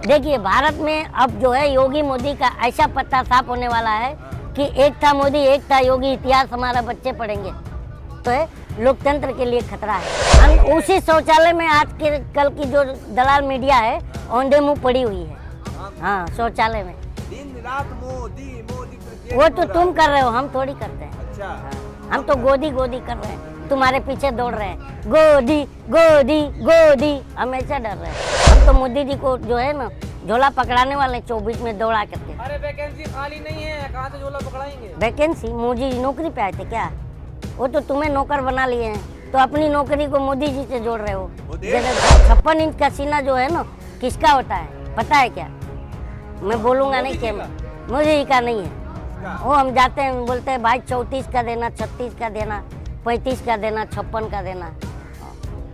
देखिए, भारत में अब जो है योगी मोदी का ऐसा पत्ता साफ होने वाला है कि एक था मोदी एक था योगी, इतिहास हमारा बच्चे पढ़ेंगे। तो है लोकतंत्र के लिए खतरा है। हम उसी शौचालय में आज के कल की जो दलाल मीडिया है औंधे मुंह पड़ी हुई है। हाँ, शौचालय में दिन रात मोदी मोदी। वो तो तुम कर रहे हो, हम थोड़ी करते हैं। अच्छा, हम तो गोदी गोदी कर रहे हैं, तुम्हारे पीछे दौड़ रहे हैं, गोदी गोदी गोदी, हमेशा डर रहे हैं। हम तो मोदी जी को जो है ना झोला पकड़ाने वाले 24 में दौड़ा करके। अरे वैकेंसी खाली नहीं है, कहाँ से झोला पकड़ाएंगे? वैकेंसी मोदी नौकरी पे आए थे क्या? वो तो तुम्हें नौकर बना लिए हैं, तो अपनी नौकरी को मोदी जी से जोड़ रहे हो। 56 इंच का सीना जो है ना किसका होता है पता है क्या? मैं बोलूंगा नहीं क्या, मोदी जी का नहीं है। वो हम जाते हैं बोलते हैं भाई 34 का देना, 36 का देना, 35 का देना, 56 का देना।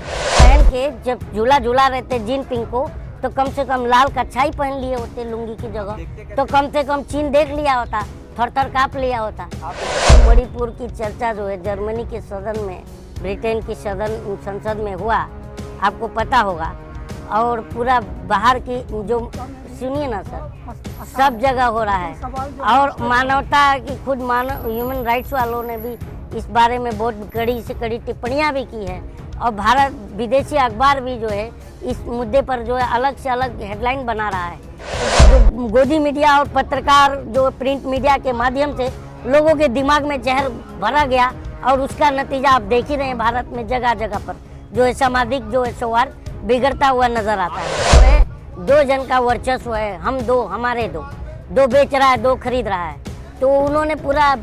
पहन के जब झूला झूला रहते जीन पिंग को, तो कम से कम लाल कच्छाई पहन लिए होते लुंगी की जगह, तो कम से कम चीन देख लिया होता, थर थर काँप लिया होता। मणिपुर की चर्चा जो है जर्मनी के सदन में, ब्रिटेन की संसद में हुआ, आपको पता होगा। और पूरा बाहर की जो सुनिए ना सर, सब जगह हो रहा है। और मानवता की खुद ह्यूमन राइट्स वालों ने भी इस बारे में बहुत कड़ी से कड़ी टिप्पणियां भी की है। और भारत विदेशी अखबार भी जो है इस मुद्दे पर जो है अलग से अलग हेडलाइन बना रहा है। जो गोदी मीडिया और पत्रकार जो प्रिंट मीडिया के माध्यम से लोगों के दिमाग में जहर भरा गया, और उसका नतीजा आप देख ही रहे हैं। भारत में जगह जगह पर जो है सामाजिक जो है सौहार्द बिगड़ता हुआ नजर आता है। दो जन का वर्चस्व है, हम दो हमारे दो, दो बेच रहा है दो खरीद रहा है, तो उन्होंने पूरा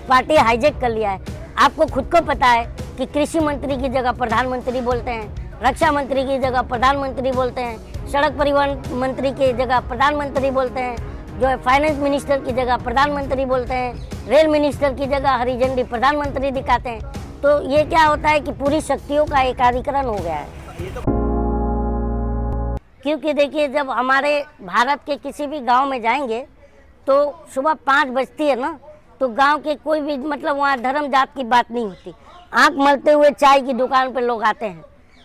पार्टी हाईजेक कर लिया है। आपको खुद को पता है कि कृषि मंत्री की जगह प्रधानमंत्री बोलते हैं, रक्षा मंत्री की जगह प्रधानमंत्री बोलते हैं, सड़क परिवहन मंत्री की जगह प्रधानमंत्री बोलते हैं, जो है फाइनेंस मिनिस्टर की जगह प्रधानमंत्री बोलते हैं, रेल मिनिस्टर की जगह हरी झंडी प्रधानमंत्री दिखाते हैं। तो ये क्या होता है कि पूरी शक्तियों का एकाधिकरण हो गया है। क्योंकि देखिए, जब हमारे भारत के किसी भी गांव में जाएंगे तो सुबह 5 बजती है ना, तो गांव के कोई भी मतलब वहाँ धर्म जात की बात नहीं होती। आंख मलते हुए चाय की दुकान पर लोग आते हैं,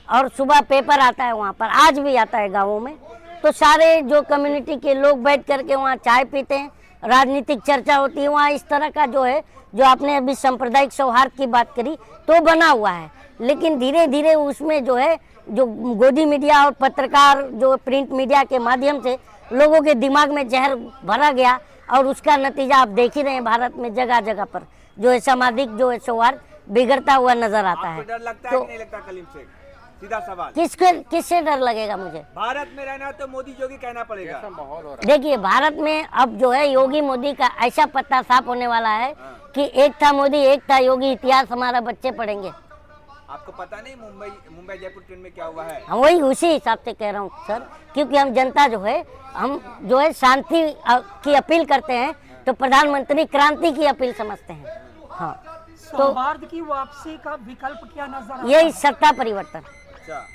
और सुबह पेपर आता है वहाँ पर, आज भी आता है गाँवों में। तो सारे जो कम्युनिटी के लोग बैठ करके वहाँ चाय पीते हैं, राजनीतिक चर्चा होती है वहाँ। इस तरह का जो है, जो आपने अभी सांप्रदायिक सौहार्द की बात करी, तो बना हुआ है। लेकिन धीरे धीरे उसमें जो है, जो गोदी मीडिया और पत्रकार जो प्रिंट मीडिया के माध्यम से लोगों के दिमाग में जहर भरा गया, और उसका नतीजा आप देख ही रहे हैं। भारत में जगह जगह पर जो है सामाजिक जो है सौहार्द बिगड़ता हुआ नजर आता है। डर लगता है तो कि नहीं लगता कलीम शेख? सीधा सवाल, किससे डर लगेगा मुझे? भारत में रहना तो मोदी जोगी कहना पड़ेगा। देखिए, भारत में अब जो है योगी मोदी का ऐसा पत्ता साफ होने वाला है कि एक था मोदी एक था योगी, इतिहास हमारा बच्चे पढ़ेंगे। आपको पता नहीं मुंबई जयपुर ट्रेन में क्या हुआ है? हम वही उसी हिसाब से कह रहा हूँ सर, क्योंकि हम जनता जो है, हम जो है शांति की अपील करते हैं, तो प्रधानमंत्री क्रांति की अपील समझते हैं। हाँ, तो सौहार्द की वापसी का विकल्प क्या नजर आता है? यही सत्ता परिवर्तन। अच्छा,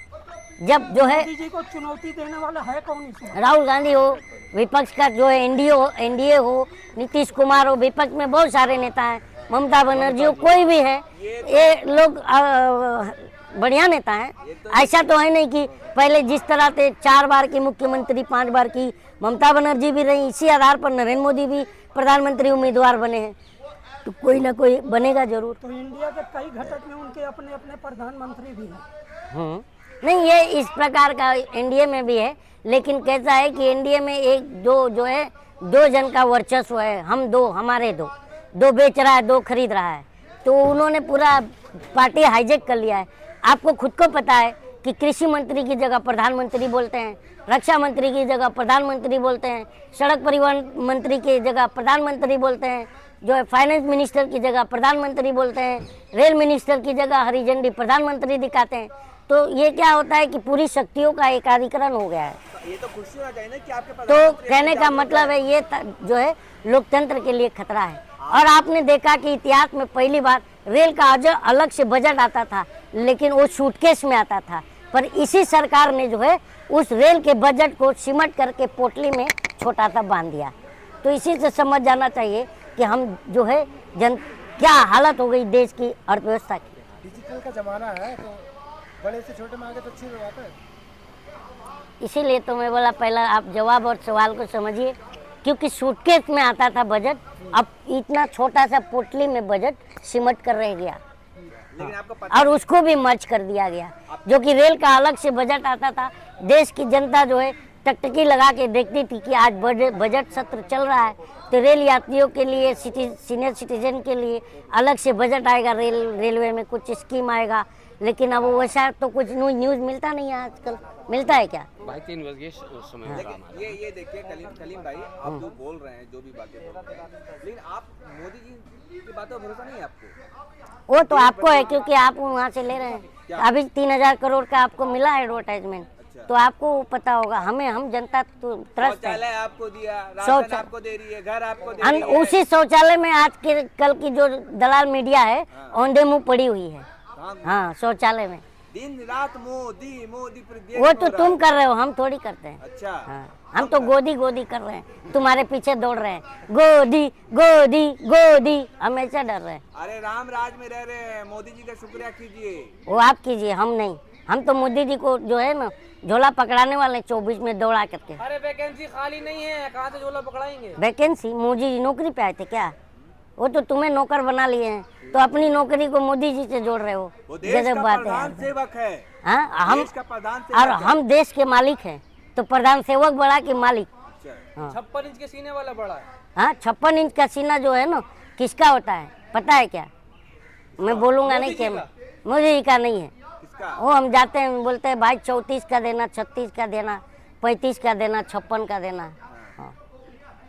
जब जो है मोदी जी को चुनौती देने वाला है कौन इसमें? राहुल गांधी हो, विपक्ष का जो है एनडीए हो, नीतीश कुमार हो, विपक्ष में बहुत सारे नेता हैं, ममता बनर्जी हो, कोई भी है, ये लोग बढ़िया नेता हैं। ऐसा तो है नहीं कि पहले जिस तरह से 4 बार की मुख्यमंत्री, 5 बार की ममता बनर्जी भी रही, इसी आधार पर नरेंद्र मोदी भी प्रधानमंत्री उम्मीदवार बने हैं, तो कोई ना कोई बनेगा जरूर। तो इंडिया के कई घटक में उनके अपने अपने प्रधानमंत्री भी हैं। नहीं, ये इस प्रकार का एनडीए में भी है, लेकिन कैसा है कि एनडीए में एक दो जो है, दो जन का वर्चस्व है, हम दो हमारे दो, दो बेच रहा है दो खरीद रहा है, तो उन्होंने पूरा पार्टी हाईजेक कर लिया है। आपको खुद को पता है कि कृषि मंत्री की जगह प्रधानमंत्री बोलते हैं, रक्षा मंत्री की जगह प्रधानमंत्री बोलते हैं, सड़क परिवहन मंत्री की जगह प्रधानमंत्री बोलते हैं, जो है फाइनेंस मिनिस्टर की जगह प्रधानमंत्री बोलते हैं, रेल मिनिस्टर की जगह हरी झंडी प्रधानमंत्री दिखाते हैं। तो ये क्या होता है कि पूरी शक्तियों का एकाधिकरण हो गया है। ये तो खुशी होना चाहिए ना कि आपके पास। तो कहने का मतलब है ये जो है लोकतंत्र के लिए खतरा है। और आपने देखा कि इतिहास में पहली बार रेल का अलग से बजट आता था, लेकिन वो सूटकेस में आता था, पर इसी सरकार ने जो है उस रेल के बजट को सिमट करके पोटली में छोटा सा बांध दिया। तो इसी से समझ जाना चाहिए कि हम जो है क्या हालत हो गई देश की अर्थव्यवस्था की। डिजिटल का जमाना है, तो बड़े से छोटे में आगे तो अच्छी बात है। इसीलिए तो मैं बोला पहला आप जवाब और सवाल को समझिए, क्योंकि सूटकेस में आता था बजट, अब इतना छोटा सा पोटली में बजट सिमट कर रह गया लेकिन आपको पता और उसको भी मर्ज कर दिया गया। जो कि रेल का अलग से बजट आता था, देश की जनता जो है टकटकी लगा के देखती थी कि आज बजट सत्र चल रहा है, तो रेल यात्रियों के लिए सीनियर सिटीजन के लिए अलग से बजट आएगा, रेलवे में कुछ स्कीम आएगा। लेकिन अब वैसा तो कुछ न्यूज़ मिलता नहीं है आजकल, मिलता है क्या? भाई 3 बज गए उस समय का लेकिन ये देखिए कलीम भाई, आप जो बोल रहे हैं, जो भी बातें बोल रहे हैं, लेकिन आप मोदी जी की बातों पर भरोसा नहीं है आपको? वो तो आपको है, क्योंकि आप वहाँ से ले रहे हैं। अभी 3000 करोड़ का आपको मिला एडवर्टाइजमेंट, तो आपको पता होगा। हम जनता तो त्रस्त है। शौचालय आपको दिया, राशन आपको दे रही है, घर आपको दे रही है। उसी शौचालय में आज के कल की जो दलाल मीडिया है औंधे मुंह पड़ी हुई है। हाँ, शौचालय में दिन रात मोदी मोदी पर वो तो तुम कर रहे हो, हम थोड़ी करते हैं। अच्छा, हाँ, हम तो गोदी कर रहे हैं, तुम्हारे पीछे दौड़ रहे हैं, गोदी गोदी गोदी, हमेशा डर रहे हैं। अरे राम राज में रह रहे हैं, मोदी जी का शुक्रिया कीजिए। वो आप कीजिए, हम नहीं। हम तो मोदी जी को जो है ना झोला पकड़ाने वाले 24 में दौड़ा करके। अरे वैकेंसी खाली नहीं है, कहाँ से झोला पकड़ाएंगे? वैकेंसी मोदी जी नौकरी पे आए थे क्या? वो तो तुम्हें नौकर बना लिए हैं, तो अपनी नौकरी को मोदी जी से जोड़ रहे हो। वो देश का प्रधान सेवक है। हाँ, हम देश का प्रधान सेवक और हम देश के मालिक हैं, तो प्रधान सेवक बड़ा कि मालिक? अच्छा। 56 इंच के सीने वाला बड़ा है। हाँ, 56 इंच का सीना जो है ना किसका होता है पता है क्या? मैं बोलूंगा नहीं कि मोदी जी का नहीं है। किसका? वो हम जाते हैं, बोलते हैं भाई 34 का देना, 36 का देना, 35 का देना, 56 का देना। हाँ,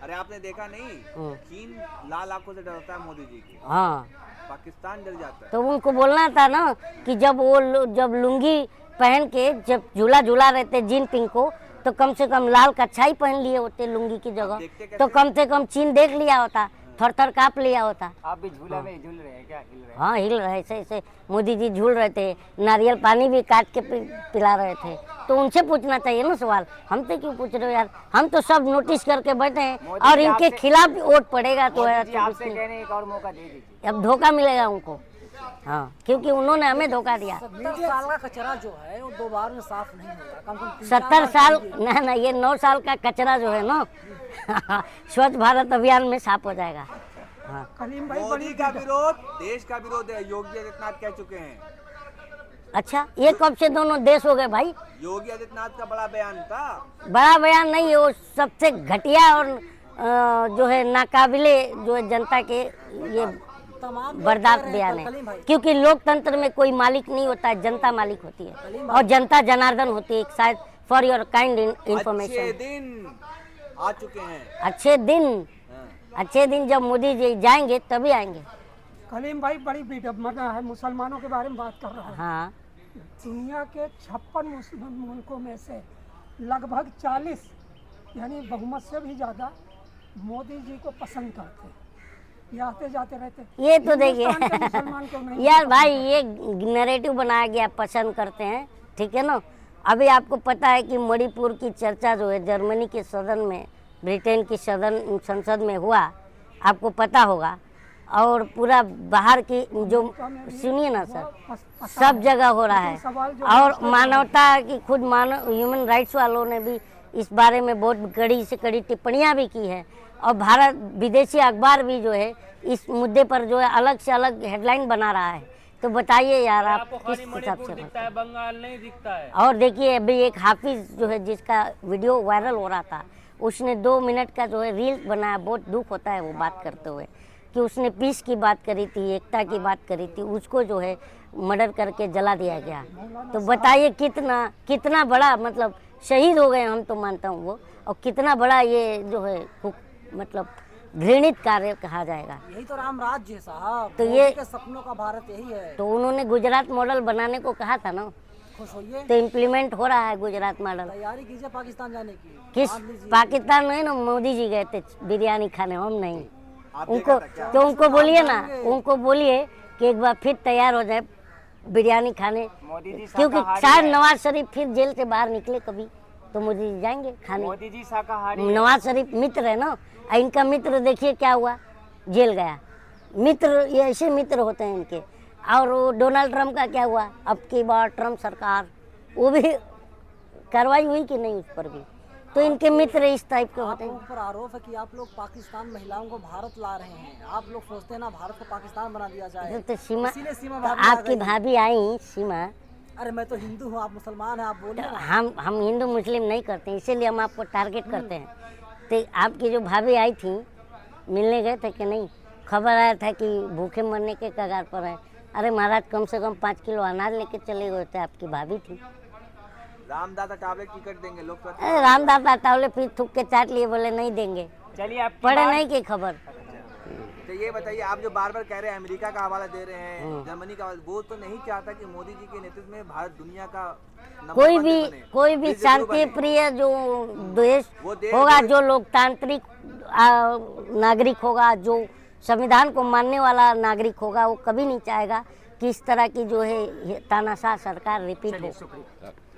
अरे आपने देखा नहीं, चीन लाल आंखों से डरता है मोदी जी की, हाँ, पाकिस्तान डर जाता है। तो उनको बोलना था ना कि जब लुंगी पहन के जब झूला झूला रहे थे जिनपिंग को, तो कम से कम लाल कच्छाई पहन लिए होते लुंगी की जगह, तो कम से कम चीन देख लिया होता, थर थर काँप लिया होता। आप भी झूला में झूल रहे हैं क्या? हिल रहे हैं? हाँ, हिल रहे ऐसे ऐसे मोदी जी झूल रहे थे, नारियल पानी भी काट के पिला रहे थे, तो उनसे पूछना चाहिए ना सवाल। हमसे क्यों पूछ रहे हो यार? हम तो सब नोटिस करके बैठे हैं और इनके खिलाफ भी वोट पड़ेगा तो है। आपसे कहने एक और मौका दे दीजिए। अब धोखा मिलेगा उनको, हाँ, क्योंकि उन्होंने हमें धोखा दिया। 70 साल का कचरा जो है वो 2 बार में साफ नहीं होता, कम से कम 70 साल ना, ये 9 साल का कचरा जो है ना स्वच्छ भारत अभियान में साफ हो जाएगा। हाँ, कलीम भाई मोदी का विरोध देश का विरोध है, योगी आदित्यनाथ कह चुके हैं। अच्छा, ये कब से दोनों देश हो गए भाई? योगी आदित्यनाथ का बड़ा बयान था। बड़ा बयान नहीं है वो, सबसे घटिया और जो है नाकाबिले जो है जनता के ये तमाम बर्दाश्त बयान है, क्योंकि लोकतंत्र में कोई मालिक नहीं होता है, जनता मालिक होती है और जनता जनार्दन होती है। शायद फॉर योर काइंड अच्छे इंफॉर्मेशन, दिन आ चुके हैं। अच्छे दिन जब मोदी जी जाएंगे तभी आएंगे। कलीम भाई बड़ी विडम्बना है, मुसलमानों के बारे में बात कर रहा है। हाँ, दुनिया के 56 मुस्लिम मुल्कों में से लगभग 40 यानी बहुमत से भी ज़्यादा मोदी जी को पसंद करते हैं, ये आते जाते रहते। ये तो देखिए मुसलमान को नहीं यार भाई, ये नैरेटिव बनाया गया, पसंद करते हैं, ठीक है ना। अभी आपको पता है कि मणिपुर की चर्चा जो है जर्मनी के सदन में, ब्रिटेन की संसद में हुआ, आपको पता होगा, और पूरा बाहर की जो, सुनिए ना सर, सब जगह हो रहा है। और मानवता की खुद ह्यूमन राइट्स वालों ने भी इस बारे में बहुत कड़ी से कड़ी टिप्पणियां भी की है, और भारत विदेशी अखबार भी जो है इस मुद्दे पर जो है अलग से अलग हेडलाइन बना रहा है। तो बताइए यार, आप किस हिसाब से दिखता है, बंगाल नहीं दिखता है। और देखिए अभी एक हाफिज जो है जिसका वीडियो वायरल हो रहा था, उसने 2 मिनट का जो है रील बनाया, बहुत दुख होता है वो बात करते हुए कि उसने पीस की बात करी थी, एकता की बात करी थी, उसको जो है मर्डर करके जला दिया गया। तो बताइए कितना बड़ा मतलब शहीद हो गए, हम तो मानता हूँ वो, और कितना बड़ा ये जो है मतलब घृणित कार्य कहा जाएगा। यही तो राम राज्य है साहब, तो ये के सपनों का भारत यही है। तो उन्होंने गुजरात मॉडल बनाने को कहा था ना, खुश होइए, तो इम्प्लीमेंट हो रहा है गुजरात मॉडल। तैयारी कीजिए पाकिस्तान जाने की। किस पाकिस्तान में ना मोदी जी गए थे बिरयानी खाने, हम नहीं। उनको तो उनको बोलिए ना, उनको बोलिए कि एक बार फिर तैयार हो जाए बिरयानी खाने, क्योंकि शायद नवाज शरीफ फिर जेल से बाहर निकले कभी, तो मोदी जी जाएंगे खाने। मोदी जी शाकाहारी। नवाज शरीफ मित्र है ना, इनका मित्र देखिए क्या हुआ, जेल गया। मित्र ये ऐसे मित्र होते हैं इनके। और वो डोनाल्ड ट्रंप का क्या हुआ, अब की बार ट्रंप सरकार, वो भी कार्रवाई हुई कि नहीं उस पर भी? तो इनके मित्र इस टाइप के होते आप हैं। लोगों पर आरोप है कि आप लोग पाकिस्तान महिलाओं को भारत ला रहे हैं। आप लोग सोचते हैं ना भारत को पाकिस्तान बना दिया जाए। तो सीमा, इसीलिए सीमा तो भाभी आ आपकी गई। भाभी आई सीमा, अरे मैं तो हिंदू हूँ, आप मुसलमान हैं, आप बोलिए ना। हम हिंदू मुस्लिम नहीं करते हैं, इसीलिए हम आपको टारगेट करते हैं। तो आपकी जो भाभी आई थी, मिलने गए थे कि नहीं? खबर आया था कि भूखे मरने के कगार पर है। अरे महाराज, कम से कम 5 किलो अनाज लेके चले गए थे, आपकी भाभी थी। रामदास अठावले टिकट देंगे लोग तो। अरे रामदास अठावले फिर थूक के चाट लिए, बोले नहीं देंगे। चलिए आप पढ़े नहीं की खबर? तो ये बताइए, आप जो बार बार कह रहे हैं अमेरिका का हवाला दे रहे हैं, जर्मनी का, वो तो नहीं चाहता कि मोदी जी के नेतृत्व में भारत दुनिया का नंबर कोई 1 भी बने? कोई भी ये जरूर शांति बने। प्रिय जो देश वो देश होगा, जो- जो लोकतांत्रिक नागरिक होगा, जो संविधान को मानने वाला नागरिक होगा, वो कभी नहीं चाहेगा कि इस तरह की जो है तानाशाह सरकार रिपीट हो। शुक्रिया।